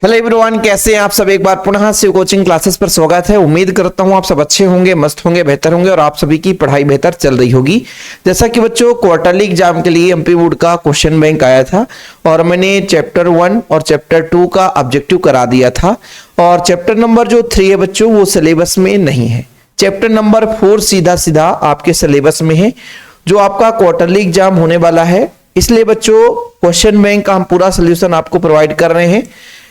Hello everyone, कैसे हैं आप सब। एक बार पुनः शिव कोचिंग क्लासेस पर स्वागत है। उम्मीद करता हूं आप सब अच्छे होंगे, मस्त होंगे, बेहतर होंगे और आप सभी की पढ़ाई बेहतर चल रही होगी। जैसा कि बच्चों क्वार्टरली एग्जाम के लिए एमपी बोर्ड का क्वेश्चन बैंक आया था और मैंने चैप्टर 1 और चैप्टर 2 का ऑब्जेक्टिव करा दिया था और चैप्टर नंबर जो 3 है बच्चों वो सिलेबस में नहीं है। चैप्टर नंबर 4 सीधा सीधा आपके सिलेबस में है जो आपका क्वार्टरली एग्जाम होने वाला है। इसलिए बच्चों क्वेश्चन बैंक का हम पूरा सोल्यूशन आपको प्रोवाइड कर रहे हैं।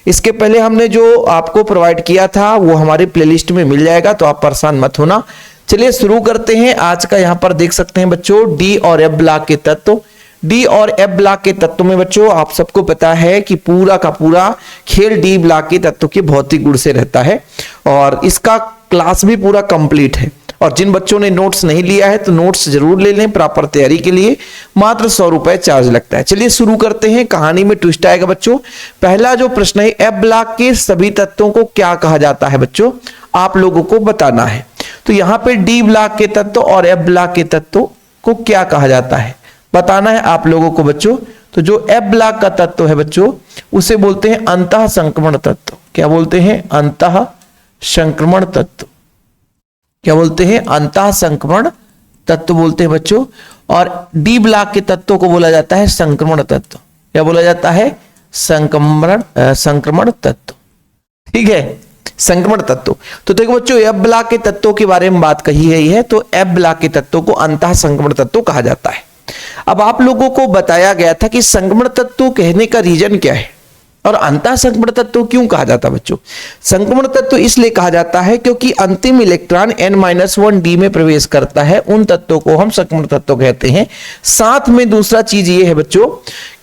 इसके पहले हमने जो आपको प्रोवाइड किया था वो हमारे प्लेलिस्ट में मिल जाएगा, तो आप परेशान मत होना। चलिए शुरू करते हैं आज का। यहाँ पर देख सकते हैं बच्चों डी और एफ ब्लॉक के तत्व। डी और एफ ब्लॉक के तत्व में बच्चों आप सबको पता है कि पूरा का पूरा खेल डी ब्लॉक के तत्व के भौतिक गुण से रहता है और इसका क्लास भी पूरा कंप्लीट है। और जिन बच्चों ने नोट्स नहीं लिया है तो नोट्स जरूर ले लें, प्रॉपर तैयारी के लिए मात्र 100 रुपए चार्ज लगता है। चलिए शुरू करते हैं। कहानी में ट्विस्ट आएगा बच्चों। पहला जो प्रश्न है, एफ ब्लॉक के सभी तत्वों को क्या कहा जाता है बच्चों, आप लोगों को बताना है। तो यहाँ पे डी ब्लॉक के तत्व और एफ ब्लॉक के तत्व को क्या कहा जाता है बताना है आप लोगों को बच्चों। तो जो एफ ब्लॉक का तत्व है बच्चों उसे बोलते हैं अंतः संक्रमण तत्व। क्या बोलते हैं? अंतः संक्रमण तत्व। क्या बोलते हैं? अंतः संक्रमण तत्व बोलते हैं बच्चों। और डी ब्लॉक के तत्वों को बोला जाता है संक्रमण तत्व। क्या बोला जाता है? संक्रमण तत्व। ठीक है, संक्रमण तत्व। तो देखो बच्चों एफ ब्लॉक के तत्वों के बारे में बात कही गई है, तो एफ ब्लॉक के तत्वों को अंतः संक्रमण तत्व कहा जाता है। अब आप लोगों को बताया गया था कि संक्रमण तत्व कहने का रीजन क्या है और अंतः संक्रमण तत्व क्यों कहा जाता है बच्चों। संक्रमण तत्व इसलिए कहा जाता है क्योंकि अंतिम इलेक्ट्रॉन n-1 डी में प्रवेश करता है, उन तत्वों को हम संक्रमण तत्व कहते हैं। साथ में दूसरा चीज ये है बच्चों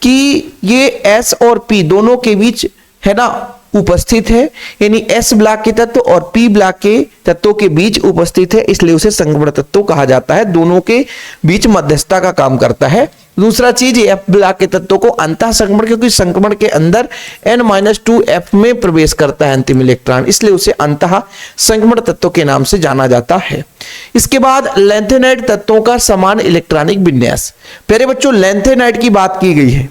कि ये S और P दोनों के बीच है ना उपस्थित है, यानी S ब्लॉक के तत्व और P ब्लॉक के तत्वों के बीच उपस्थित है, इसलिए उसे संक्रमण तत्व कहा जाता है। दोनों के बीच मध्यस्थता का काम करता है। दूसरा चीज एफ ब्लॉक के तत्वों को अंतः संक्रमण, क्योंकि संक्रमण के अंदर n-2 एफ में प्रवेश करता है अंतिम इलेक्ट्रॉन, इसलिए उसे अंतः संक्रमण तत्व के नाम से जाना जाता है। इसके बाद लैंथेनाइड तत्वों का समान इलेक्ट्रॉनिक विन्यास। प्यारे बच्चों लैंथेनाइड की बात की गई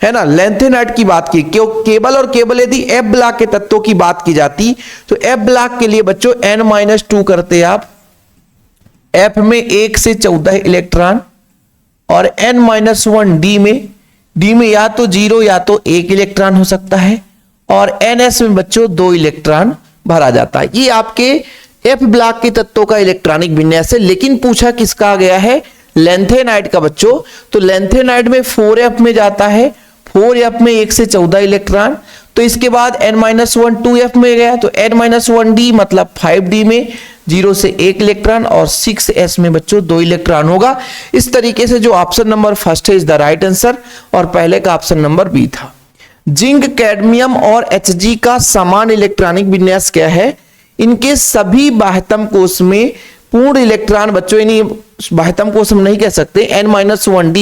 है ना, लैंथेनाइड की बात की क्यों केवल और केवल यदि एफ ब्लॉक के तत्वों की बात की जाती तो एफ ब्लॉक के लिए बच्चों n-2 करते आप एफ में 1 से 14 इलेक्ट्रॉन और n-1 डी में या तो 0 या तो 1 इलेक्ट्रॉन हो सकता है और ns में बच्चों 2 इलेक्ट्रॉन भरा जाता है। ये आपके एफ ब्लॉक के तत्वों का इलेक्ट्रॉनिक विन्यास है। लेकिन पूछा किसका गया है? लैंथेनाइड का बच्चों। तो लैंथेनाइड में 4f में जाता है, 4f में 1 से 14 इलेक्ट्रॉन। तो इसके बाद n-1 2f में गया तो n-1d मतलब 5d में 0 से 1 इलेक्ट्रॉन और 6s में बच्चों 2 इलेक्ट्रॉन होगा। इस तरीके से जो ऑप्शन नंबर फर्स्ट है इज द राइट आंसर और पहले का ऑप्शन नंबर बी था। जिंक, कैडमियम और Hg का समान इलेक्ट्रॉनिक विन्यास क्या है? इनके सभी बाह्यतम कोष में पूर्ण इलेक्ट्रॉन बच्चों, यानी बाह्यतम कोष हम नहीं कह सकते, n-1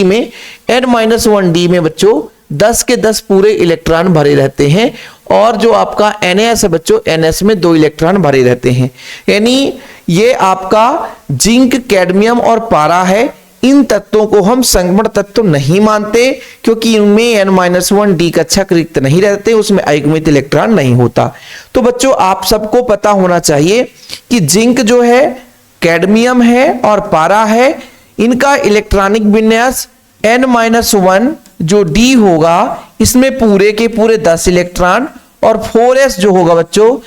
डी में बच्चों 10 के 10 पूरे इलेक्ट्रॉन भरे रहते हैं और जो आपका NS है बच्चों NS में 2 इलेक्ट्रॉन भरे रहते हैं। यानी ये आपका जिंक, कैडमियम और पारा है। इन तत्वों को हम संक्रमण तत्व नहीं मानते क्योंकि इनमें n-1 डी कक्षक रिक्त नहीं रहते, उसमें अयुग्मित इलेक्ट्रॉन नहीं होता। तो बच्चों आप सबको पता होना चाहिए कि जिंक जो है, कैडमियम है और पारा है, इनका इलेक्ट्रॉनिक विन्यास n-1 जो डी होगा इसमें पूरे के पूरे 10 इलेक्ट्रॉन और 4s जो होगा बच्चों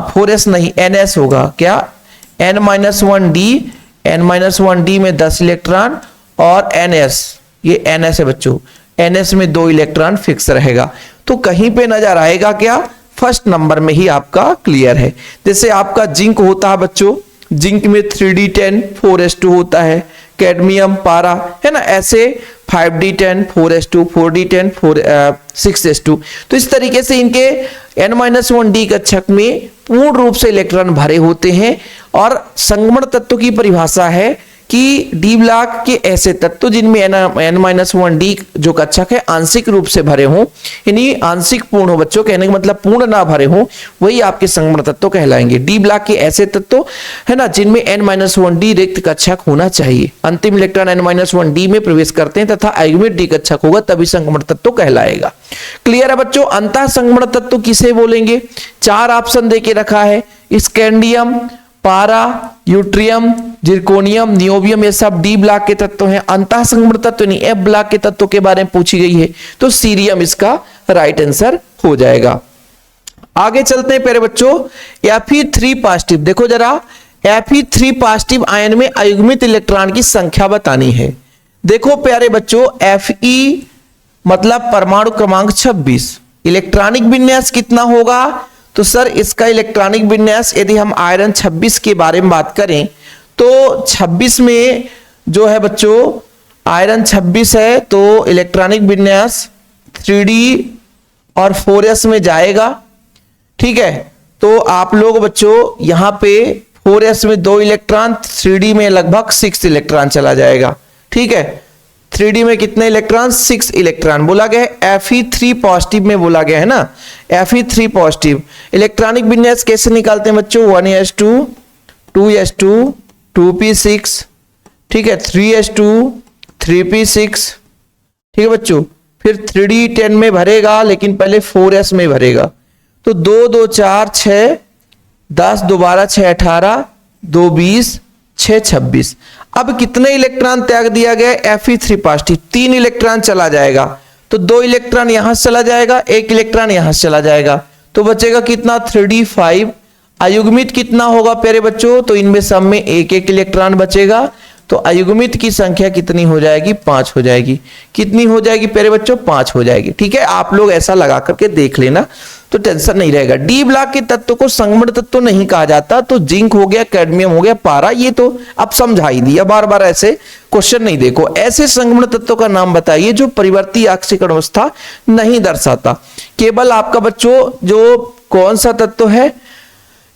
4s नहीं ns होगा। क्या? n-1 डी में 10 इलेक्ट्रॉन और ns, ये ns है बच्चों, ns में 2 इलेक्ट्रॉन फिक्स रहेगा। तो कहीं पे नजर आएगा क्या? फर्स्ट नंबर में ही आपका क्लियर है। जैसे आपका जिंक होता है बच्चों, जिंक में 3d10 4s2 होता है, कैडमियम, पारा है ना, ऐसे 5d10 4s2 4d10 6s2। तो इस तरीके से इनके n-1 डी कक्षक में पूर्ण रूप से इलेक्ट्रॉन भरे होते हैं। और संक्रमण तत्व की परिभाषा है कि डी ब्लॉक के ऐसे तत्व जिनमें n-1d जो कक्षक है आंशिक रूप से भरे हों, यानी आंशिक पूर्ण हो, बच्चों कहने का मतलब पूर्ण ना भरे हों, वही आपके संगमण तत्व कहलाएंगे। डी ब्लॉक के ऐसे तत्व है ना जिनमें n-1d रिक्त कक्षक होना चाहिए, अंतिम इलेक्ट्रॉन n-1d में प्रवेश करते हैं तथा अयुग्मित डी कक्षक होगा तभी संगमण तत्व कहलाएगा। क्लियर है बच्चों? अंतः संगमण तत्व किसे बोलेंगे? 4 ऑप्शन देके रखा है, स्कैंडियम, पारा, यूट्रियम, जिरकोनियम, नियोबियम, ये सब डी ब्लॉक के तत्व हैं। अंतः संगमण तत्व नहीं, एफ ब्लॉक के तत्व के बारे में पूछी गई है तो सीरियम इसका राइट आंसर हो जाएगा। आगे चलते हैं प्यारे बच्चों, Fe3 पॉजिटिव, देखो जरा Fe3 पॉजिटिव आयन में अयुग्मित इलेक्ट्रॉन की संख्या बतानी है। देखो प्यारे बच्चों, Fe मतलब परमाणु क्रमांक 26, इलेक्ट्रॉनिक विन्यास कितना होगा? तो सर इसका इलेक्ट्रॉनिक विन्यास यदि हम आयरन 26 के बारे में बात करें तो 26 में जो है बच्चों आयरन 26 है तो इलेक्ट्रॉनिक विन्यास 3d और 4s में जाएगा। ठीक है, तो आप लोग बच्चों यहां पे 4s में 2 इलेक्ट्रॉन, 3d में लगभग 6 इलेक्ट्रॉन चला जाएगा। ठीक है, 3d में कितने इलेक्ट्रॉन? 6 इलेक्ट्रॉन बोला गया है। Fe3 पॉजिटिव में बोला गया है ना, Fe3 पॉजिटिव। इलेक्ट्रॉनिक विन्यास कैसे निकालते हैं बच्चों? 1s2, 2s2, 2p6, ठीक है, 3s2, 3p6, ठीक है बच्चों। फिर 3d10 में भरेगा लेकिन पहले 4s में भरेगा, तो 2 2 4 6 10 दोबारा 6 18 2 20 6 26। अब कितने इलेक्ट्रॉन त्याग दिया गया? Fe3 पॉजिटिव 3 इलेक्ट्रॉन चला जाएगा, तो 2 इलेक्ट्रॉन यहां से चला जाएगा, 1 इलेक्ट्रॉन यहां से चला जाएगा, तो बचेगा कितना? 3d5। अयुग्मित कितना होगा प्यारे बच्चों? तो इनमें सब में 1 इलेक्ट्रॉन बचेगा, तो अयुग्मित की संख्या कितनी हो जाएगी? 5 हो जाएगी। कितनी हो जाएगी प्यारे बच्चों? 5 हो जाएगी। ठीक है, आप लोग ऐसा लगा करके देख लेना तो टेंशन नहीं रहेगा। डी ब्लॉक के तत्व को संगमण तत्व नहीं कहा जाता, तो जिंक हो गया, कैडमियम हो गया, पारा, ये तो अब समझा ही दिया, बार बार ऐसे क्वेश्चन नहीं। देखो ऐसे संगमण तत्व का नाम बताइए जो परिवर्ती आक्सीकरण अवस्था नहीं दर्शाता। केवल आपका बच्चों जो कौन सा तत्व है?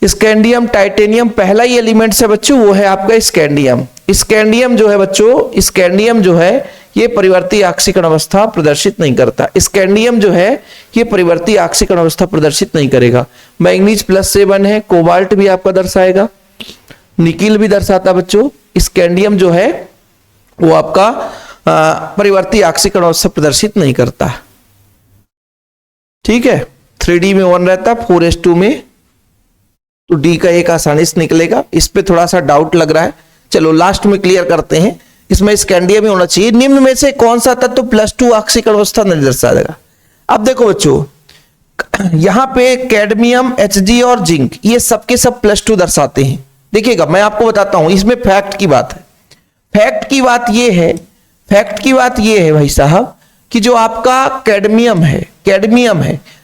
स्कैंडियम, टाइटेनियम, पहला ही एलिमेंट है बच्चों वो है आपका स्कैंडियम। स्कैंडियम जो है बच्चों, स्कैंडियम जो है ये परिवर्ती आक्सीकरण अवस्था प्रदर्शित नहीं करता। स्कैंडियम जो है ये परिवर्ती आक्सीकरण अवस्था प्रदर्शित नहीं करेगा। मैग्नीज +7 है, कोबाल्ट भी आपका दर्शाएगा, निकिल भी दर्शाता बच्चों। स्कैंडियम जो है वो आपका परिवर्ती आक्सीकरण अवस्था प्रदर्शित नहीं करता। ठीक है, 3d में 1 रहता, 4s2 में तो d का 1 आसानी से निकलेगा। इस पे थोड़ा सा डाउट लग रहा है, चलो लास्ट में क्लियर करते हैं। इसमें स्कैंडियम ही होना चाहिए। निम्न में से कौन सा तत्व +2 आक्सीकरण अवस्था नहीं दर्शाएगा? अब देखो बच्चों यहां पे कैडमियम, Hg और जिंक ये सबके सब +2 दर्शाते हैं। देखिएगा मैं आपको बताता हूं, इसमें फैक्ट की बात है। फैक्ट की बात ये है भाई साहब कि जो आपका कैडमियम है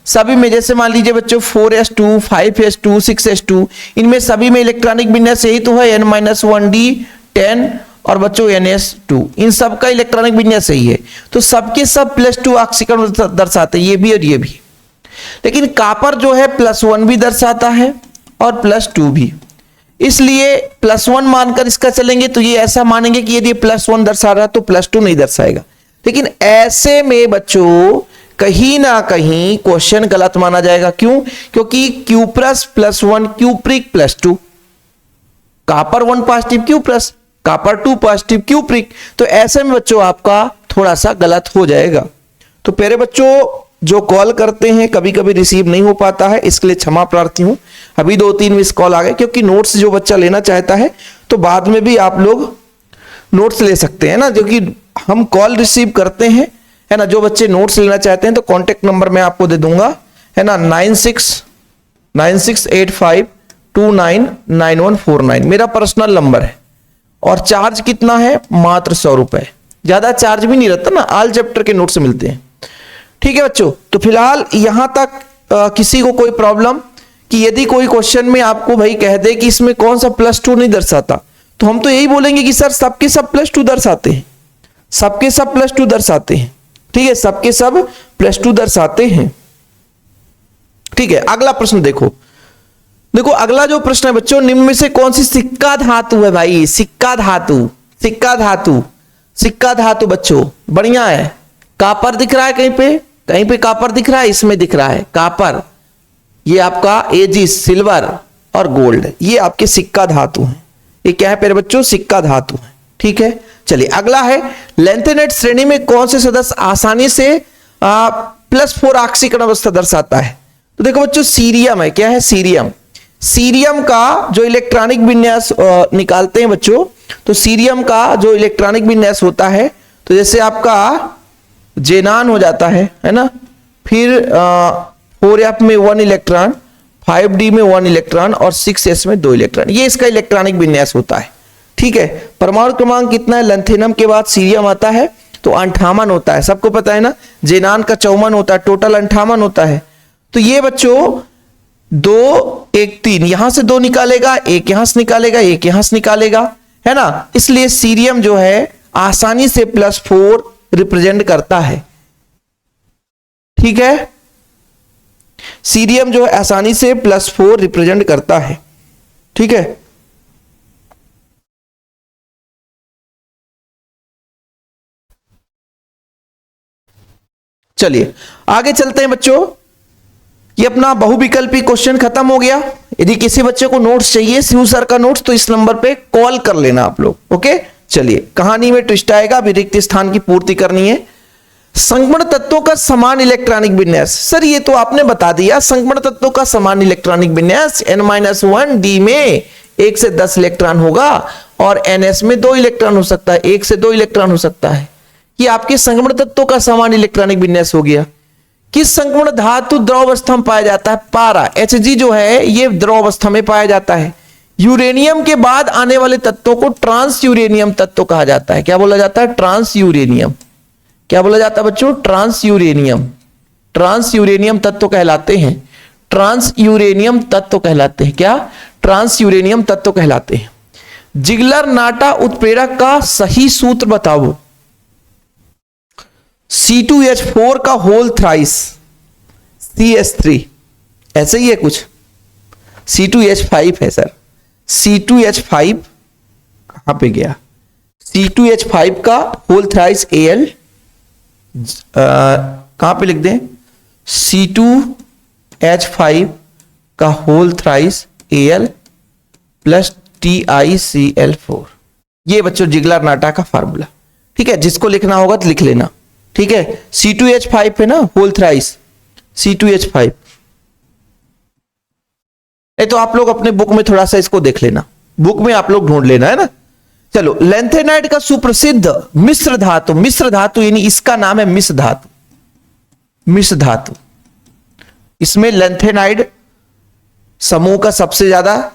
सभी में, जैसे मान लीजिए बच्चों 4s2, 5s2, 6s2, इनमें सभी में इलेक्ट्रॉनिक विन्यास यही तो है, n-1d 10 और बच्चों ns2, इन सब का इलेक्ट्रॉनिक विन्यास यही है, तो सबके सब +2 आक्सीकरण दर्शाते हैं, ये भी और ये भी। लेकिन कॉपर जो है +1 भी दर्शाता है और +2 भी, इसलिए +1 मानकर इसका चलेंगे तो ये ऐसा मानेंगे कि यदि +1 दर्शा रहा है तो +2 नहीं दर्शाएगा। लेकिन ऐसे में बच्चों कहीं ना कहीं क्वेश्चन गलत माना जाएगा। क्यों? क्योंकि cuprous +1 cupric +2, copper 1 positive cuprous, copper 2 positive cupric, तो ऐसे में बच्चों आपका थोड़ा सा गलत हो जाएगा। तो प्यारे बच्चों जो कॉल करते हैं कभी कभी रिसीव नहीं हो पाता है, इसके लिए क्षमा प्रार्थी हूं। अभी 2-3 मिस कॉल आ गए, क्योंकि नोट्स जो बच्चा लेना चाहता है तो बाद में भी आप लोग नोट्स ले सकते हैं ना, क्योंकि हम कॉल रिसीव करते हैं, है ना। जो बच्चे नोट्स लेना चाहते हैं तो कॉन्टेक्ट नंबर मैं आपको दे दूंगा, है ना, 9685299149 मेरा पर्सनल नंबर है। और चार्ज कितना है? मात्र 100 रुपए, ज्यादा चार्ज भी नहीं रहता ना, ऑल चैप्टर के नोट्स मिलते हैं। ठीक है बच्चों, तो फिलहाल यहां तक किसी को कोई प्रॉब्लम कि यदि कोई क्वेश्चन में आपको भाई कह दे कि इसमें कौन सा +2 नहीं दर्शाता, तो हम तो यही बोलेंगे कि सर सबके सब +2 दर्शाते हैं, सबके सब +2 दर्शाते हैं। ठीक है, सबके सब +2 दर्शाते हैं। ठीक है, अगला प्रश्न देखो अगला जो प्रश्न है बच्चों, निम्न में से कौन सी सिक्का धातु है? भाई सिक्का धातु सिक्का धातु, सिक्का धातु बच्चों बढ़िया है। कापर दिख रहा है कहीं पे, कहीं पे कापर दिख रहा है, इसमें दिख रहा है कापर। ये आपका एजिस सिल्वर और गोल्ड, ये आपके सिक्का धातु हैं। ये क्या है प्यारे बच्चों, सिक्का धातु है। ठीक है, चलिए अगला है लेंथेनेट श्रेणी में कौन से सदस्य आसानी से +4 ऑक्सीकरण अवस्था दर्शाता है। तो देखो बच्चों सीरियम है, क्या है सीरियम। सीरियम का जो इलेक्ट्रॉनिक विन्यास निकालते हैं बच्चों, तो सीरियम का जो इलेक्ट्रॉनिक विन्यास होता है, तो जैसे आपका जेनान हो जाता है ना, फिर 4f में 1 इलेक्ट्रॉन, 5d में 1 इलेक्ट्रॉन और 6s में 2 इलेक्ट्रॉन, ये इसका इलेक्ट्रॉनिक विन्यास होता है। ठीक है, परमाणु क्रमांक कितना है, लेंथेनम के बाद सीरियम आता है तो 58 होता है, सबको पता है ना। जेनान का 54 होता है, टोटल 58 होता है। तो ये बच्चों 2 1 3 यहां से 2 निकालेगा, एक यहां से निकालेगा, एक यहां से निकालेगा, है ना। इसलिए सीरियम जो है आसानी से +4 रिप्रेजेंट करता है। ठीक है, सीरियम जो है आसानी से +4 रिप्रेजेंट करता है। ठीक है, चलिए आगे चलते हैं बच्चों। ये अपना बहुविकल्पी क्वेश्चन खत्म हो गया। यदि किसी बच्चे को नोट्स चाहिए, शिव सर का नोट्स, तो इस नंबर पे कॉल कर लेना आप लोग। ओके, चलिए कहानी में ट्विस्ट आएगा, अभी रिक्त स्थान की पूर्ति करनी है। संगमण तत्वों का समान इलेक्ट्रॉनिक विन्यास, सर ये तो आपने बता दिया। संगमण तत्वों का समान इलेक्ट्रॉनिक विन्यास n-1 d में 1 से 10 इलेक्ट्रॉन होगा और ns में 2 इलेक्ट्रॉन हो सकता है, 1 से 2 इलेक्ट्रॉन हो सकता है। ये आपके संगमण तत्वों का समान इलेक्ट्रॉनिक विन्यास हो गया। किस संगमण धातु द्रव अवस्था में पाया जाता है, पारा Hg जो है ये द्रव अवस्था में पाया जाता है। यूरेनियम के बाद आने वाले तत्वों को ट्रांस यूरेनियम तत्व कहा जाता है। क्या बोला जाता है, ट्रांस यूरेनियम। क्या बोला जाता है बच्चों, ट्रांस यूरेनियम। ट्रांस यूरेनियम तत्व कहलाते हैं, ट्रांस यूरेनियम तत्व कहलाते हैं। क्या, ट्रांस यूरेनियम तत्व कहलाते हैं। जिगलर नाटा उत्प्रेरक का सही सूत्र बताओ। C2H4 का होल थ्राइस CH3, ऐसे ही है कुछ। C2H5 है सर, C2H5 कहां पे गया, C2H5 का होल थ्राइस Al, कहां पे लिख दें, C2H5 का whole thrice Al plus TiCl4। ये बच्चों जिगलर नाटा का फार्मूला। ठीक है, जिसको लिखना होगा तो लिख लेना। ठीक है, C2H5 है ना, होल थ्राइस C2H5। तो आप लोग अपने बुक में थोड़ा सा इसको देख लेना, बुक में आप लोग ढूंढ लेना, है ना। चलो, लेंथेनाइट का सुप्रसिद्ध मिश्र धातु, मिश्र धातु यानी इसका नाम है मिश्र धातु। मिश्र धातु, इसमें लेंथेनाइट समूह का सबसे ज्यादा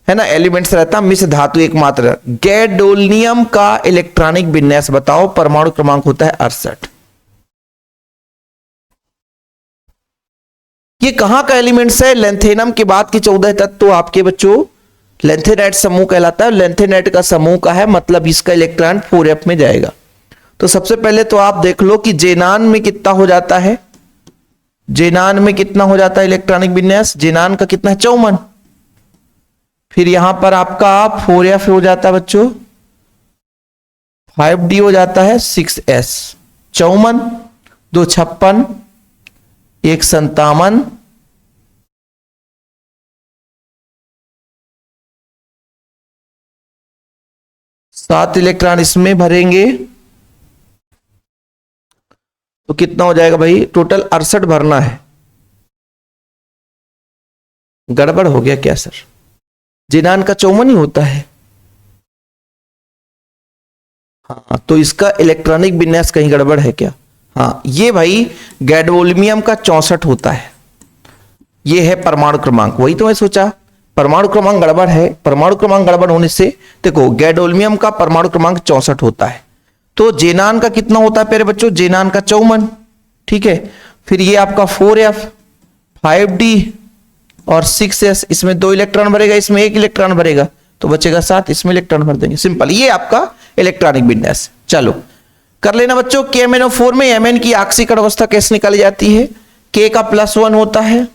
है ना एलिमेंट्स रहता, मिश्र धातु एकमात्र। गैडोलिनियम का इलेक्ट्रॉनिक विन्यास बताओ, परमाणु क्रमांक होता है 68। ये कहां का एलिमेंट्स है, लेंथेनम के बाद के 14 तत्व तो आपके बच्चों लेंथेनाइट समूह कहलाता है। लेंथेनाइट का समूह का है, मतलब इसका इलेक्ट्रॉन 4f में जाएगा। तो सबसे पहले तो आप देख लो कि जेनान में कितना हो जाता है, जेनान में कितना हो जाता है इलेक्ट्रॉनिक विन्यास, जेनान का कितना है 54। फिर यहां पर आपका 4f हो जाता है बच्चों, 5d हो जाता है 6s, 54 2 56 1 57 7 इलेक्ट्रॉन इसमें भरेंगे तो कितना हो जाएगा भाई, टोटल 68 भरना है। गड़बड़ हो गया क्या सर, जेनान का 54 ही होता है। हाँ, तो इसका इलेक्ट्रॉनिक विन्यास कहीं गड़बड़ है क्या। हाँ, ये भाई गैडोलिनियम का 64 होता है, ये है परमाणु क्रमांक। वही तो मैं सोचा परमाणु क्रमांक गड़बड़ है, परमाणु क्रमांक गड़बड़ होने से देखो गैडोलिनियम का परमाणु क्रमांक 64 होता है। तो जेनान का कितना होता है प्यारे बच्चों, जेनान का 54। ठीक है, फिर ये आपका 4f 5d और 6s, इसमें 2 इलेक्ट्रॉन भरेगा, इसमें 1 इलेक्ट्रॉन भरेगा तो बचेगा 7, इसमें इलेक्ट्रॉन भर देंगे। सिंपल, ये आपका इलेक्ट्रॉनिक विन्यास। चलो कर लेना बच्चों। KMnO4 में Mn की ऑक्सीकरण अवस्था कैसे निकाली जाती है, K का +1 होता है,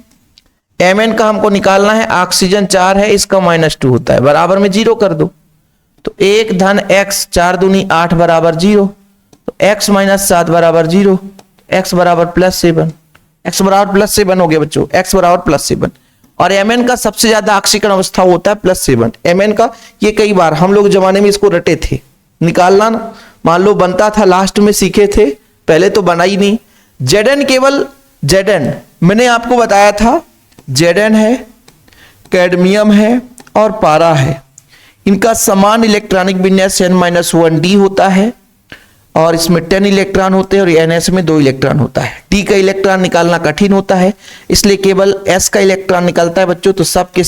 Mn का हमको निकालना है, ऑक्सीजन 4 है, इसका -2 होता है, बराबर में 0 कर दो। तो 1 धन x 4 दूनी 8 बराबर 0, तो x माइनस 7 बराबर 0, x बराबर +7, x बराबर +7 हो गया बच्चों, x बराबर +7। और mn का सबसे ज्यादा आक्षेपण अवस्था होता है +7। mn का ये कई बार हम लोग जमाने में इसको रटे थे, निकालना ना, मान लो बनता था, लास्ट में सीखे थे, पहले तो बना ही नहीं। Zn केवल Zn मैंने आपको बताया था, Zn है, कैडमियम है और पारा है, इनका समान इलेक्ट्रॉनिक विन्यास n-1d होता है और इसमें 10 इलेक्ट्रॉन होते हैं और ns में 2 इलेक्ट्रॉन होता है। d का इलेक्ट्रॉन निकालना कठिन होता है, इसलिए केवल s का इलेक्ट्रॉन निकलता है बच्चों। तो सब के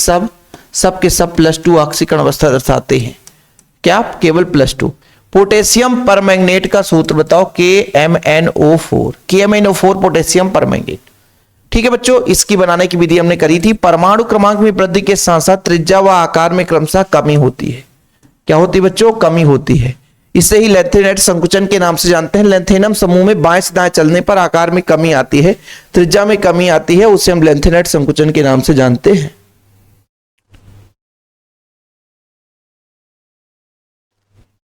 सब +2 ऑक्सीकरण अवस्था दर्शाते हैं, क्या केवल +2। पोटेशियम परमैंगनेट का सूत्र बताओ, KMnO4, KMnO4 पोटेशियम परमैंगनेट। ठीक है बच्चों, इसकी बनाने की विधि हमने करी थी। परमाणु क्रमांक में वृद्धि के साथ साथ त्रिज्या व आकार में क्रमशः कमी होती है। क्या होती है बच्चों? कमी होती है। इसे ही लेंथेनेट संकुचन के नाम से जानते हैं। लेंथेनम समूह में बाएं से दाएं चलने पर आकार में कमी आती है, त्रिज्या में कमी आती है, उसे हम लेंथेनेट संकुचन के नाम से जानते हैं।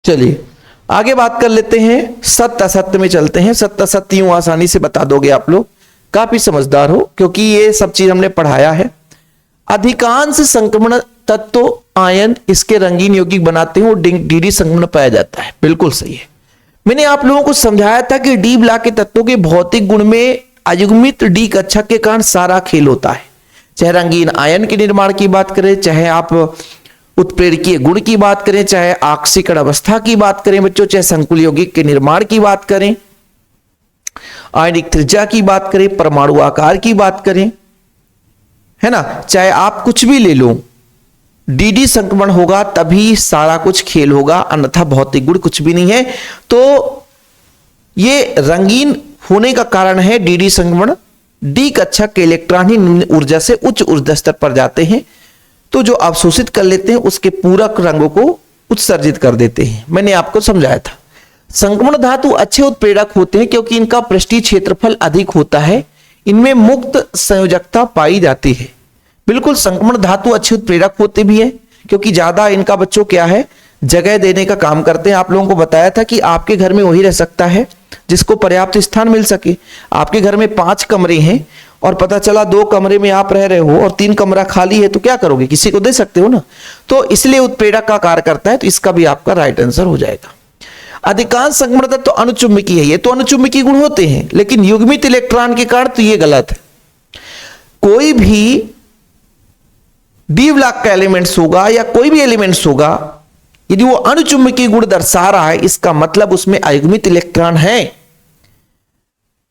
चलिए आगे बात कर लेते हैं, सत्य असत्य में चलते हैं। सत्य असत्य यूं आसानी से बता दोगे आप लोग, काफी समझदार हो, क्योंकि ये सब चीज हमने पढ़ाया है। अधिकांश संक्रमण तत्व आयन इसके रंगीन यौगिक बनाते हैं और डी संक्रमण पाया जाता है। बिल्कुल सही है। मैंने आप लोगों को समझाया था कि डी ब्लॉक के तत्वों के भौतिक गुण में अयुग्मित डी कक्षक के कारण सारा खेल होता है। चाहे रंगीन आयन के निर्माण की बात करें, चाहे आप उत्प्रेरकीय गुण की बात करें, चाहे आक्सीकरण अवस्था की बात करें बच्चों, चाहे संकुल यौगिक के निर्माण की बात करें, आयनिक त्रिज्या की बात करें, परमाणु आकार की बात करें, है ना, चाहे आप कुछ भी ले लो, डी संक्रमण होगा तभी सारा कुछ खेल होगा, अन्यथा भौतिक गुण कुछ भी नहीं है। तो ये रंगीन होने का कारण है डी संक्रमण। डी कक्षक के इलेक्ट्रॉन ही निम्न ऊर्जा से उच्च ऊर्जा स्तर पर जाते हैं, तो जो अवशोषित कर लेते हैं उसके पूरक रंगों को उत्सर्जित कर देते हैं। मैंने आपको समझाया था। संक्रमण धातु अच्छे उत्प्रेरक होते हैं क्योंकि इनका पृष्ठीय क्षेत्रफल अधिक होता है, इनमें मुक्त संयोजकता पाई जाती है। बिल्कुल, संक्रमण धातु अच्छे उत्प्रेरक होते भी हैं क्योंकि ज्यादा इनका बच्चों क्या है, जगह देने का काम करते हैं। आप लोगों को बताया था कि आपके घर में वही रह सकता है जिसको पर्याप्त स्थान मिल सके। आपके घर में 5 कमरे हैं और पता चला 2 कमरे में आप रह रहे हो और 3 कमरा खाली है, तो क्या करोगे? किसी को दे सकते हो ना। तो इसलिए उत्प्रेरक का कार्य करता है, तो इसका भी आपका राइट आंसर हो जाएगा। अधिकांश संक्रमण तत्व तो अनुचुंबकीय है, ये तो अनुचुंबकीय गुण होते हैं, लेकिन युग्मित इलेक्ट्रॉन के कारण तो ये गलत है। कोई भी डी ब्लॉक का एलिमेंट्स होगा या कोई भी एलिमेंट्स होगा, यदि वो अनुचुंबकीय गुण दर्शा रहा है, इसका मतलब उसमें अयुग्मित इलेक्ट्रॉन है।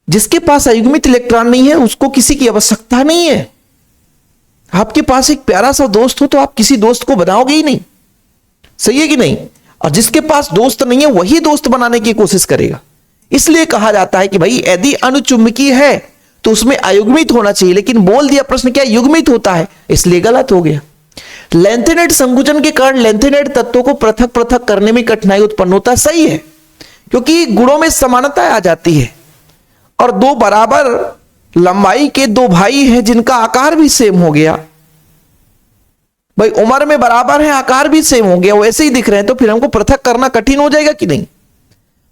जिसके पास अयुग्मित इलेक्ट्रॉन नहीं है उसको किसी की आवश्यकता नहीं है। आपके पास एक प्यारा सा दोस्त हो तो आप किसी दोस्त को बनाओगे ही नहीं, सही है कि नहीं? और जिसके पास दोस्त नहीं है वही दोस्त बनाने की कोशिश करेगा। इसलिए कहा जाता है कि भाई यदि अनुचुंबकीय है तो उसमें अयुग्मित होना चाहिए, लेकिन बोल दिया प्रश्न क्या युग्मित होता है, इसलिए गलत हो गया। लेंथेनेट संकुचन के कारण लेंथेनेट तत्वों को पृथक पृथक करने में कठिनाई उत्पन्न होता, सही है, क्योंकि गुणों में समानता आ जाती है और 2 बराबर लंबाई के 2 भाई हैं जिनका आकार भी सेम हो गया। भाई उम्र में बराबर है, आकार भी सेम हो गया, वैसे ही दिख रहे हैं, तो फिर हमको पृथक करना कठिन हो जाएगा कि नहीं?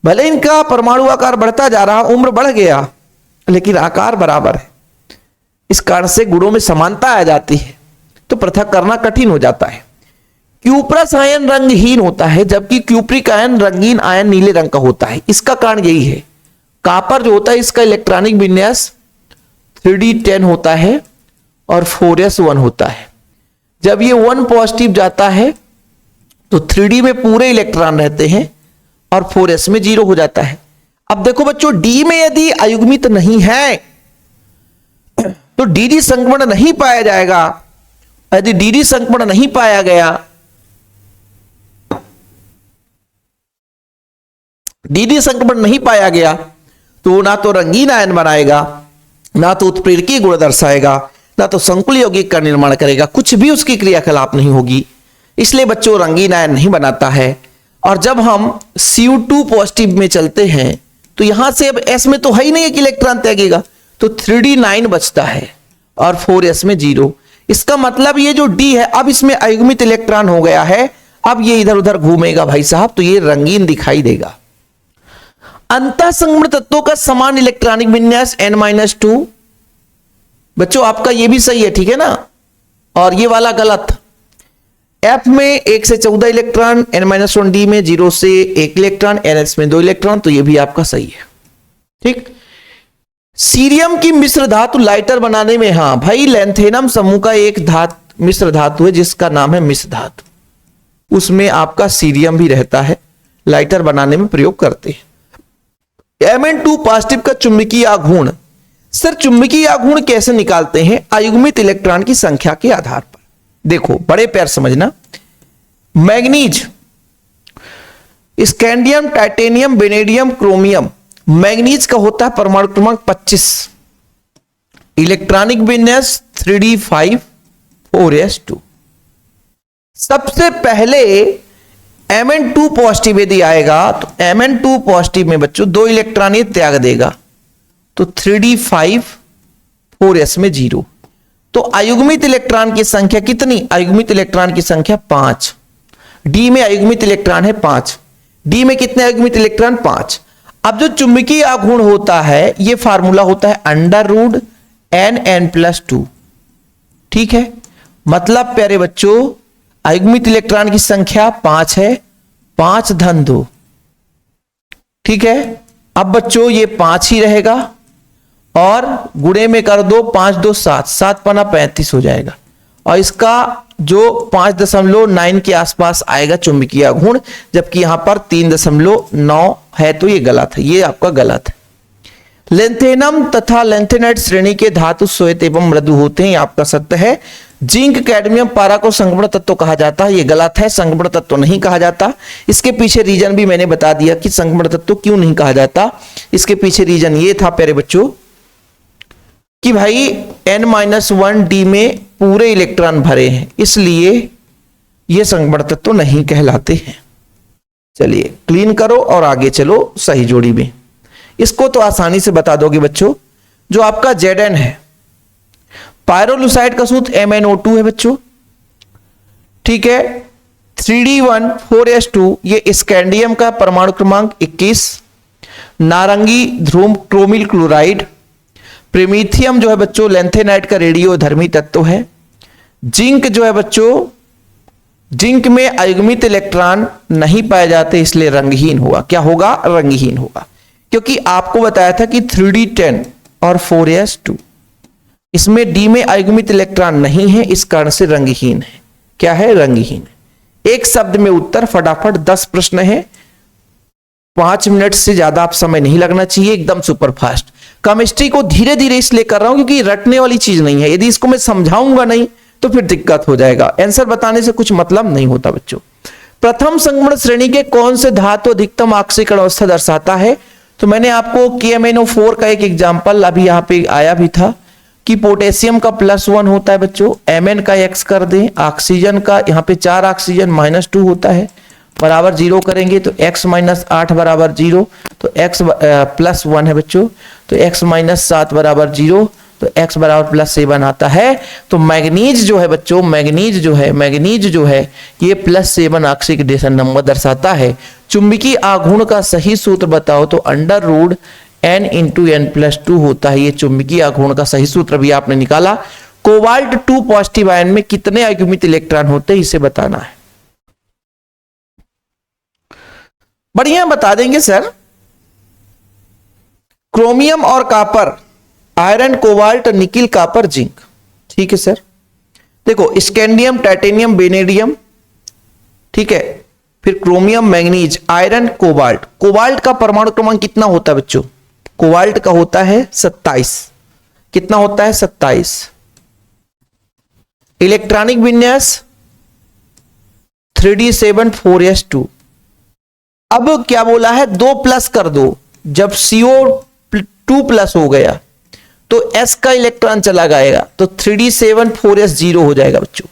भले इनका परमाणु आकार बढ़ता जा रहा, उम्र बढ़ गया, लेकिन आकार बराबर है। इस कारण से गुणों में समानता आ जाती है, तो पृथक करना कठिन हो जाता है। क्यूप्रस आयन रंगहीन होता है जबकि क्यूप्रिक आयन रंगीन आयन नीले रंग का होता है। इसका कारण यही है, कॉपर जो होता है इसका इलेक्ट्रॉनिक विन्यास 3d10 होता है और 4s1 होता है। जब ये 1 पॉजिटिव जाता है तो 3d में पूरे इलेक्ट्रॉन रहते हैं और 4s में 0 हो जाता है। अब देखो बच्चों, डी में यदि अयुग्मित नहीं है तो डी संक्रमण नहीं पाया जाएगा। यदि डी संक्रमण नहीं पाया गया, डी संक्रमण नहीं पाया गया तो ना तो रंगीन आयन बनाएगा, ना तो उत्प्रेरकीय गुण दर्शाएगा, ना तो संकुल यौगिक का निर्माण करेगा, कुछ भी उसकी क्रियाकलाप नहीं होगी। इसलिए बच्चों रंगीन आयन नहीं बनाता है। और जब हम Cu2 पॉजिटिव में चलते हैं तो यहां से अब S में तो है ही नहीं है कि इलेक्ट्रॉन त्यागेगा, तो 3d9 बचता है और 4s में 0। इसका मतलब ये जो D है अब इसमें अयुग्मित इलेक्ट्रॉन हो गया है, अब ये इधर उधर घूमेगा भाई साहब, तो ये रंगीन दिखाई देगा। अंतःसंगमण तत्वों का समान इलेक्ट्रॉनिक विन्यास n-2। बच्चों आपका ये भी सही है, ठीक है ना, और ये वाला गलत। F में 1 से 14 इलेक्ट्रॉन, n-1 D में 0 से 1 इलेक्ट्रॉन, NS में 2 इलेक्ट्रॉन, तो ये भी आपका सही है। ठीक। सीरियम की मिश्र धातु लाइटर बनाने में, हां भाई, लैंथेनम समूह का एक मिश्र धातु है जिसका नाम है मिश्र धातु, उसमें आपका सीरियम भी रहता है, लाइटर बनाने में प्रयोग करते हैं। Mn2 पॉजिटिव का चुंबकीय आघूर्ण, सर चुंबकीय आघूर्ण कैसे निकालते हैं? अयुग्मित इलेक्ट्रॉन की संख्या के आधार पर। देखो बड़े प्यार समझना, manganese, scandium, titanium, vanadium, chromium. Manganese का होता है परमाणु क्रमांक 25, इलेक्ट्रॉनिक विन्यास 3d5 4s2। सबसे पहले Mn2 पॉजिटिव यदि आएगा तो Mn2 पॉजिटिव में बच्चों 2 इलेक्ट्रॉन ये त्याग देगा, तो 3d5 4s में 0। तो अयुग्मित इलेक्ट्रॉन की संख्या कितनी? अयुग्मित इलेक्ट्रॉन की संख्या 5। डी में अयुग्मित इलेक्ट्रॉन है 5। डी में कितने अयुग्मित इलेक्ट्रॉन? 5। अब जो चुंबकीय आघूर्ण होता है, यह फार्मूला होता है √NN+2। ठीक है, मतलब प्यारे बच्चों अयुग्मित इलेक्ट्रॉन की संख्या 5 है, 5 धन 2। ठीक है, अब बच्चों ये 5 ही रहेगा और गुणे में कर दो, 5 2 7, 7 पना 35 हो जाएगा, और इसका जो 5.9 के आसपास आएगा चुंबकीय आघूर्ण, जबकि यहां पर 3.9 है, तो ये गलत है, ये आपका गलत है। लेंथेनम तथा लेंथेनाइट श्रेणी के धातु श्वेत एवं मृदु होते हैं, ये आपका सत्य है। जिंक, कैडमियम, पारा को संक्रमण तत्व कहा जाता है, ये गलत है, संक्रमण तत्व नहीं कहा जाता। इसके पीछे रीजन भी मैंने बता दिया कि संक्रमण तत्व क्यों नहीं कहा जाता। इसके पीछे रीजन ये था प्यारे बच्चों कि भाई n-1 D में पूरे इलेक्ट्रॉन भरे हैं, इसलिए ये संक्रमण तत्व नहीं कहलाते हैं। चलिए क्लीन करो और आगे चलो सही जोड़ी में। इसको तो आसानी से बता दोगे बच्चों, जो आपका Zn है, पायरोलुसाइड का सूत्र MnO2 है बच्चों। ठीक है, 3d1 4s2, ये स्कैंडियम का परमाणु क्रमांक 21। नारंगी ध्रुव क्रोमिल क्लोराइड। प्रीमिथियम जो है बच्चों लेंथेनाइट का रेडियोधर्मी तत्व है। जिंक जो है बच्चों, जिंक में अयुग्मित इलेक्ट्रॉन नहीं पाए जाते, इसलिए रंगहीन होगा। क्या होगा? रंगहीन होगा, क्योंकि आपको बताया था कि 3d10 और 4s2, इसमें डी में अयुग्मित इलेक्ट्रॉन नहीं है, इस कारण से रंगहीन है। क्या है? रंगहीन है। एक शब्द में उत्तर, फटाफट 10 प्रश्न है, 5 मिनट से ज्यादा आप समय नहीं लगना चाहिए, एकदम सुपर फास्ट। केमिस्ट्री को धीरे धीरे इसलिए कर रहा हूं क्योंकि रटने वाली चीज नहीं है, यदि इसको मैं समझाऊंगा नहीं तो फिर दिक्कत हो जाएगा, आंसर बताने से कुछ मतलब नहीं होता बच्चों। प्रथम संक्रमण श्रेणी के कौन से धातु अधिकतम ऑक्सीकरण अवस्था दर्शाता है? तो मैंने आपको KMnO4 का एक एग्जाम्पल अभी यहां पे आया भी था कि पोटेशियम का +1 होता है बच्चों, Mn का x कर दें, ऑक्सीजन का यहाँ पे 4 ऑक्सीजन -2 होता है, बराबर 0 करेंगे तो x - 8 बराबर 0, तो x +1 है बच्चों, तो x - 7 बराबर 0, तो x बराबर +7 आता है। तो मैग्नीज जो है बच्चों, मैग्नीज जो है ये +7 ऑक्सीडेशन नंबर दर्शाता है। चुंबकीय आघूर्ण का सही सूत्र बताओ, तो √N × N+2 होता है, ये चुंबकीय आघूर्ण का सही सूत्र भी आपने निकाला। कोबाल्ट 2 पॉजिटिव आयन में कितने अयुग्मित इलेक्ट्रॉन होते हैं, इसे बताना है। बढ़िया बता देंगे सर। क्रोमियम और copper, iron, cobalt, nickel, copper, zinc. ठीक है सर। देखो स्कैंडियम, टाइटेनियम, वेनेडियम, ठीक है, फिर chromium, manganese, iron, cobalt. Cobalt का परमाणु क्रमांक कितना होता है बच्चों? कोबाल्ट का होता है 27। कितना होता है? 27। इलेक्ट्रॉनिक विन्यास 3d7 4s2। अब क्या बोला है? 2 प्लस कर दो, जब CO2+ हो गया तो S का इलेक्ट्रॉन चला जाएगा, तो 3d7 4s 0 हो जाएगा बच्चों।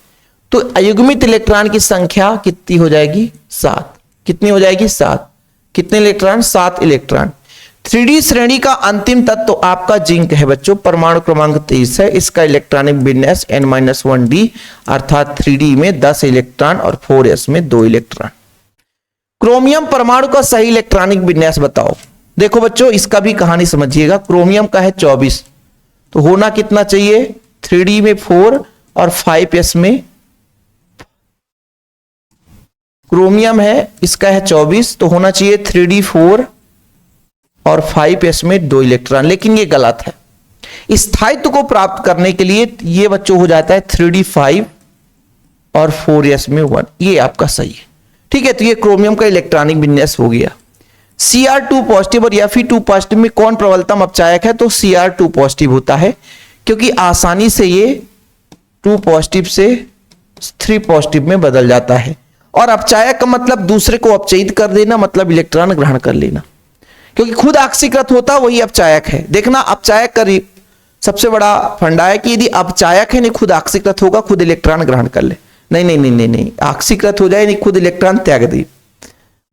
तो अयुग्मित इलेक्ट्रॉन की संख्या कितनी हो जाएगी? 7। कितनी हो जाएगी? 7। कितने इलेक्ट्रॉन? 7 इलेक्ट्रॉन। 3D श्रेणी का अंतिम तत्व तो आपका जिंक है बच्चों, परमाणु क्रमांक 23 है। इसका इलेक्ट्रॉनिक विन्यास n-1d अर्थात 3D में 10 इलेक्ट्रॉन और 4s में 2 इलेक्ट्रॉन। क्रोमियम परमाणु का सही इलेक्ट्रॉनिक विन्यास बताओ। देखो बच्चों इसका भी कहानी समझिएगा। क्रोमियम का है 24, तो होना कितना चाहिए, 3D में 4 और 5s में। क्रोमियम है, इसका है 24, तो होना चाहिए 3D 4 और 5s में 2 इलेक्ट्रॉन, लेकिन ये गलत है। स्थायित्व को प्राप्त करने के लिए ये बच्चों हो जाता है 3D 5 और 4s में 1, ये आपका सही है। ठीक है, तो ये क्रोमियम का इलेक्ट्रॉनिक विन्यास हो गया। Cr2 पॉजिटिव और Fe2 पॉजिटिव में कौन प्रबलतम अपचायक है, तो Cr2 पॉजिटिव होता है, क्योंकि आसानी से ये 2 पॉजिटिव से 3 पॉजिटिव में बदल जाता है। और अपचायक का मतलब दूसरे को अपचयित कर देना, मतलब इलेक्ट्रॉन ग्रहण कर लेना, क्योंकि खुद ऑक्सीकृत होता वही अपचायक है। देखना अपचायक का सबसे बड़ा फंडा है कि यदि अपचायक है नहीं खुद ऑक्सीकृत होगा, खुद इलेक्ट्रॉन ग्रहण कर ले। नहीं नहीं नहीं नहीं नहीं, ऑक्सीकृत हो जाए नहीं खुद इलेक्ट्रॉन त्याग दे,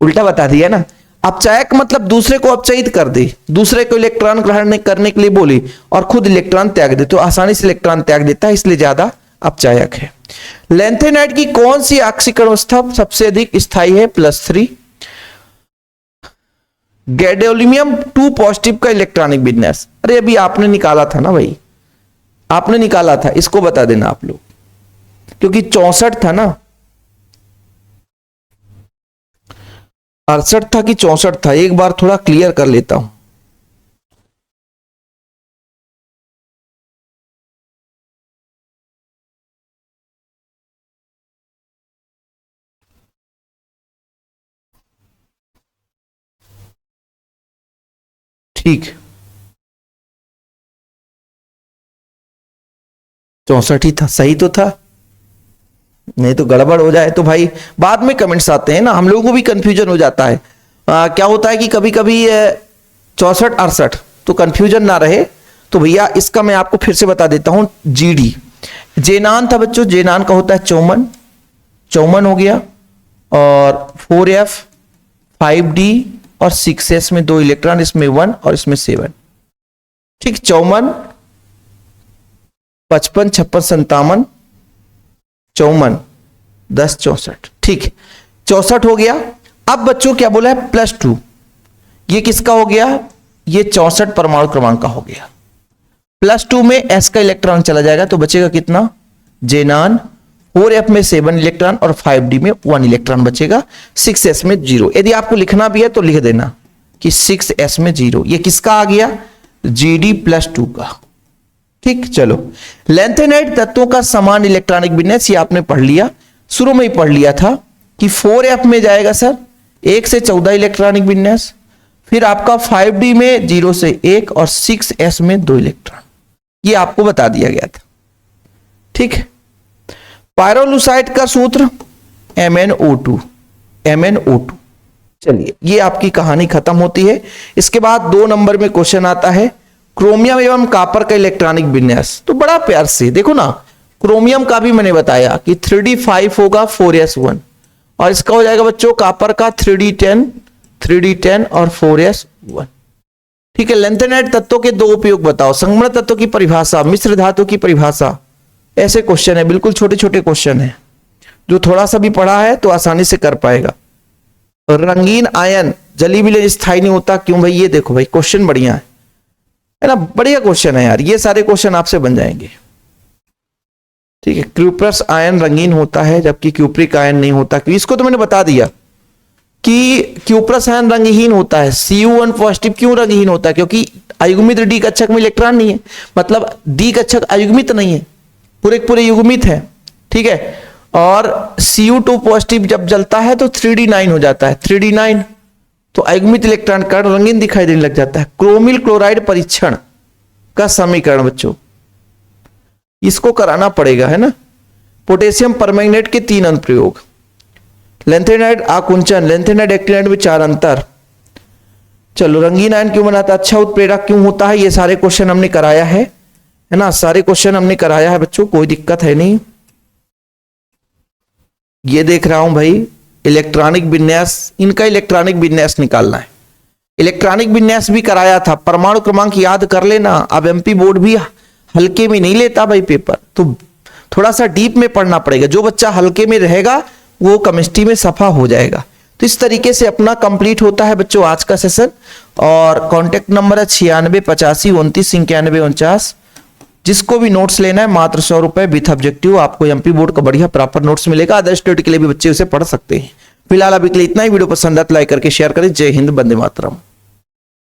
उल्टा बता दिया ना। अपचायक मतलब दूसरे को अपचयित कर दे, दूसरे को इलेक्ट्रॉन ग्रहण करने के लिए बोले और खुद इलेक्ट्रॉन त्याग दे, तो आसानी से इलेक्ट्रॉन त्याग देता है, इसलिए ज्यादा अपचायक है। लैंथेनाइड की कौन सी ऑक्सीकरण अवस्था सबसे अधिक स्थायी है, +3। गैडोलीनियम 2 पॉजिटिव का इलेक्ट्रॉनिक विन्यास, अरे अभी आपने निकाला था ना भाई, आपने निकाला था, इसको बता देना आप लोग, क्योंकि 64 था ना, 68 था कि 64 था, एक बार थोड़ा क्लियर कर लेता हूं। ठीक, 64 ही था, सही तो था, नहीं तो गड़बड़ हो जाए तो भाई बाद में कमेंट्स आते हैं ना, हम लोगों को भी कंफ्यूजन हो जाता है। क्या होता है कि कभी कभी 64 68 तो कंफ्यूजन ना रहे, तो भैया इसका मैं आपको फिर से बता देता हूं। GD जेनान था बच्चों, जेनान का होता है 54, 54 हो गया, और 4f 5d और 6s में 2 इलेक्ट्रॉन, इसमें 1 और इसमें 7। ठीक, 54 55 56 57 54 10 64, ठीक 64 हो गया। अब बच्चों क्या बोला है, +2, ये किसका हो गया, ये 64 परमाणु क्रमांक का हो गया। +2 में s का इलेक्ट्रॉन चला जाएगा, तो बचेगा कितना, जेनान 4f में 7 इलेक्ट्रॉन और 5d में 1 इलेक्ट्रॉन बचेगा, 6s में 0। यदि आपको लिखना भी है तो लिख देना कि 6s में 0, ये किसका आ गया, GD +2 का। ठीक, चलो लैंथेनाइड तत्वों का समान इलेक्ट्रॉनिक विन्यास, ये आपने पढ़ लिया, शुरू में ही पढ़ लिया था कि 4f में जाएगा सर 1 से 14 इलेक्ट्रॉनिक विन्यास, फिर आपका 5d में 0 से 1 और 6s में 2 इलेक्ट्रॉन, ये आपको बता दिया गया था। ठीक, पायरोलुसाइड का सूत्र MnO2, MnO2। चलिए ये आपकी कहानी खत्म होती है। इसके बाद 2 नंबर में क्वेश्चन आता है, क्रोमियम एवं कॉपर का इलेक्ट्रॉनिक विन्यास। तो बड़ा प्यार से देखो ना, क्रोमियम का भी मैंने बताया कि 3d 5 होगा 4s 1, और इसका हो जाएगा बच्चों कॉपर का 3d 10 और 4s 1। ठीक है, लैंथेनाइड तत्वों के 2 उपयोग बताओ, संगमरमर तत्व की परिभाषा, मिश्र धातु की परिभाषा। ऐसे क्वेश्चन है, बिल्कुल छोटे छोटे क्वेश्चन है, जो थोड़ा सा भी पढ़ा है तो आसानी से कर पाएगा। रंगीन आयन जली विलयन स्थायी नहीं होता, क्यों भाई, ये देखो भाई क्वेश्चन बढ़िया है ना, बढ़िया क्वेश्चन है यार, ये सारे क्वेश्चन आपसे बन जाएंगे। ठीक है, क्यूप्रस आयन रंगीन होता है जबकि क्यूप्रिक आयन नहीं होता, क्यों, इसको तो मैंने बता दिया कि क्यूप्रस आयन रंगहीन होता है। Cu1 पॉजिटिव क्यों रंगहीन होता है, क्योंकि अयुग्मित D कक्षक में इलेक्ट्रॉन नहीं है, मतलब D कक्षक अयुग्मित नहीं है, पूरे युग्मित है। ठीक है, और Cu2 पॉजिटिव जब जलता है तो 3d9 हो जाता है, 3d9 तो अयुग्मित इलेक्ट्रॉन का रंगीन दिखाई देने लग जाता है। क्रोमिल क्लोराइड परीक्षण का समीकरण बच्चों, इसको कराना पड़ेगा, है ना। पोटेशियम परमैंगनेट के 3 अनुप्रयोग, लैंथेनाइड आकुंचन, लैंथेनाइड एक्टिनाइड में 4 अंतर। चलो रंगीन आयन क्यों बनाता है, अच्छा उत्प्रेरक क्यों होता है, ये सारे क्वेश्चन हमने कराया है ना, सारे क्वेश्चन हमने कराया है बच्चों, कोई दिक्कत है नहीं। ये देख रहा हूं भाई इलेक्ट्रॉनिक विन्यास, इनका इलेक्ट्रॉनिक विन्यास निकालना है। इलेक्ट्रॉनिक विन्यास भी कराया था, परमाणु क्रमांक याद कर लेना। अब एमपी बोर्ड भी हल्के में नहीं लेता भाई पेपर, तो थोड़ा सा डीप में पढ़ना पड़ेगा। जो बच्चा हल्के में रहेगा वो केमिस्ट्री में सफा हो जाएगा। तो इस तरीके से अपना कंप्लीट होता है बच्चों आज का सेशन। और कांटेक्ट नंबर है 9685299149। जिसको भी नोट्स लेना है मात्र 100 रुपए विथ ऑब्जेक्टिव, आपको एमपी बोर्ड का बढ़िया प्रॉपर नोट्स मिलेगा। अदर स्टेट के लिए भी बच्चे उसे पढ़ सकते हैं। फिलहाल अभी के लिए इतना ही। वीडियो पसंद आए तो लाइक करके शेयर करें। जय हिंद, वंदे मातरम।